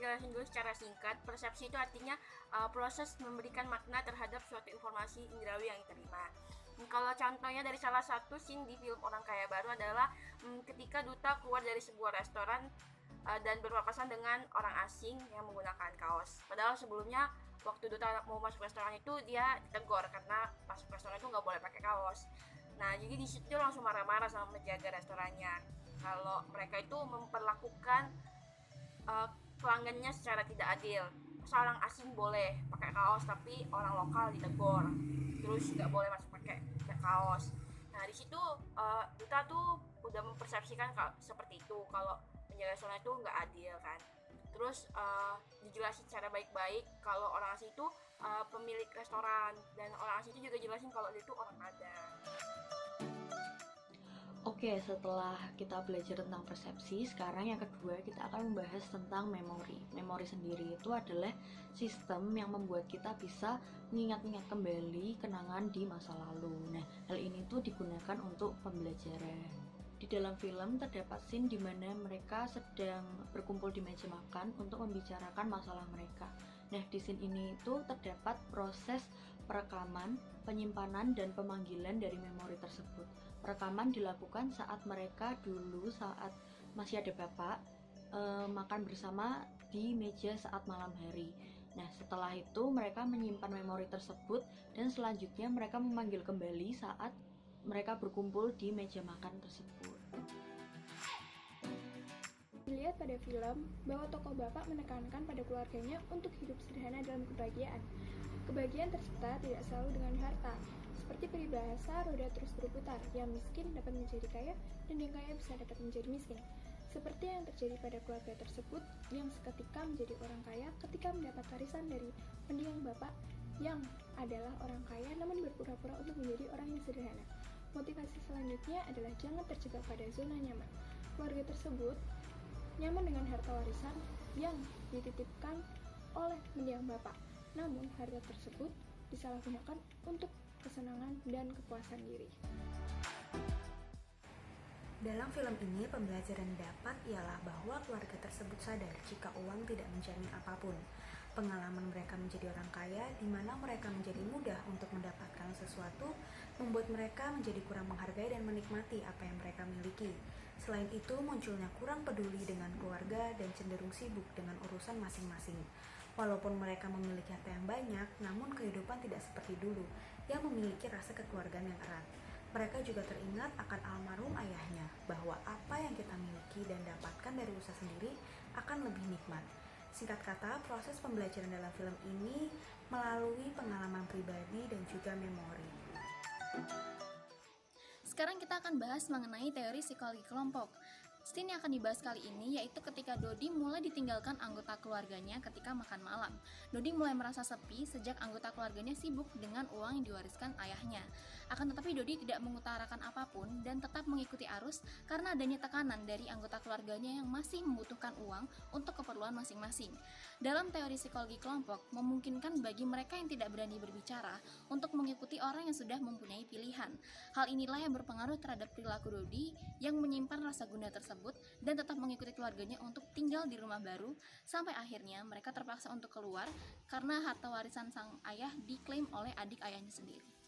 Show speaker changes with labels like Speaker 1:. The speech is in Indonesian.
Speaker 1: jelasin dulu secara singkat. Persepsi itu artinya proses memberikan makna terhadap suatu informasi indrawi yang diterima. Kalau contohnya dari salah satu scene di film Orang Kaya Baru adalah ketika duta keluar dari sebuah restoran dan berpapasan dengan orang asing yang menggunakan kaos. Padahal sebelumnya waktu duta mau masuk restoran itu dia ditegur karena masuk restoran itu nggak boleh pakai kaos. Nah, jadi di situ langsung marah-marah sama penjaga restorannya. Kalau mereka itu memperlakukan pelanggannya secara tidak adil. Seorang asing boleh pakai kaos tapi orang lokal ditegur. Terus nggak boleh masuk pakai kaos. Nah, di situ duta tuh udah mempersepsikan seperti itu kalau penjaga restoran itu nggak adil kan. Terus dijelasin secara baik-baik kalau orang asing itu pemilik restoran, dan orang asing itu juga jelasin kalau dia itu orang Padang.
Speaker 2: Oke, setelah kita belajar tentang persepsi, sekarang yang kedua kita akan membahas tentang memori. Memori sendiri itu adalah sistem yang membuat kita bisa mengingat-ingat kembali kenangan di masa lalu. Nah, hal ini tuh digunakan untuk pembelajaran. Di dalam film terdapat scene di mana mereka sedang berkumpul di meja makan untuk membicarakan masalah mereka. Nah, di scene ini itu terdapat proses perekaman, penyimpanan, dan pemanggilan dari memori tersebut. Perekaman dilakukan saat mereka dulu saat masih ada bapak makan bersama di meja saat malam hari. Nah, setelah itu mereka menyimpan memori tersebut dan selanjutnya mereka memanggil kembali saat mereka berkumpul di meja makan tersebut.
Speaker 3: Dilihat pada film bahwa tokoh bapak menekankan pada keluarganya untuk hidup sederhana dalam kebahagiaan. Kebahagiaan tercipta tidak selalu dengan harta. Seperti peribahasa, roda terus berputar, yang miskin dapat menjadi kaya dan yang kaya bisa dapat menjadi miskin. Seperti yang terjadi pada keluarga tersebut yang seketika menjadi orang kaya ketika mendapat warisan dari mendiang bapak yang adalah orang kaya namun berpura-pura untuk menjadi orang yang sederhana. Motivasi selanjutnya adalah jangan terjebak pada zona nyaman. Keluarga tersebut nyaman dengan harta warisan yang dititipkan oleh mendiang bapak. Namun harta tersebut disalahgunakan untuk kesenangan dan kepuasan diri.
Speaker 4: Dalam film ini, pembelajaran dapat ialah bahwa keluarga tersebut sadar jika uang tidak menjamin apapun. Pengalaman mereka menjadi orang kaya, di mana mereka menjadi mudah untuk mendapatkan sesuatu, membuat mereka menjadi kurang menghargai dan menikmati apa yang mereka miliki. Selain itu, munculnya kurang peduli dengan keluarga dan cenderung sibuk dengan urusan masing-masing. Walaupun mereka memiliki harta yang banyak, namun kehidupan tidak seperti dulu, yang memiliki rasa kekeluargaan yang erat. Mereka juga teringat akan almarhum ayahnya, bahwa apa yang kita miliki dan dapatkan dari usaha sendiri akan lebih nikmat. Singkat kata, proses pembelajaran dalam film ini melalui pengalaman pribadi dan juga memori.
Speaker 5: Sekarang kita akan bahas mengenai teori psikologi kelompok. Scene yang akan dibahas kali ini yaitu ketika Dodi mulai ditinggalkan anggota keluarganya ketika makan malam. Dodi mulai merasa sepi sejak anggota keluarganya sibuk dengan uang yang diwariskan ayahnya. Akan tetapi Dodi tidak mengutarakan apapun dan tetap mengikuti arus karena adanya tekanan dari anggota keluarganya yang masih membutuhkan uang untuk keperluan masing-masing. Dalam teori psikologi kelompok, memungkinkan bagi mereka yang tidak berani berbicara untuk mengikuti orang yang sudah mempunyai pilihan. Hal inilah yang berpengaruh terhadap perilaku Dodi yang menyimpan rasa gundah tersebut dan tetap mengikuti keluarganya untuk tinggal di rumah baru sampai akhirnya mereka terpaksa untuk keluar karena harta warisan sang ayah diklaim oleh adik ayahnya sendiri.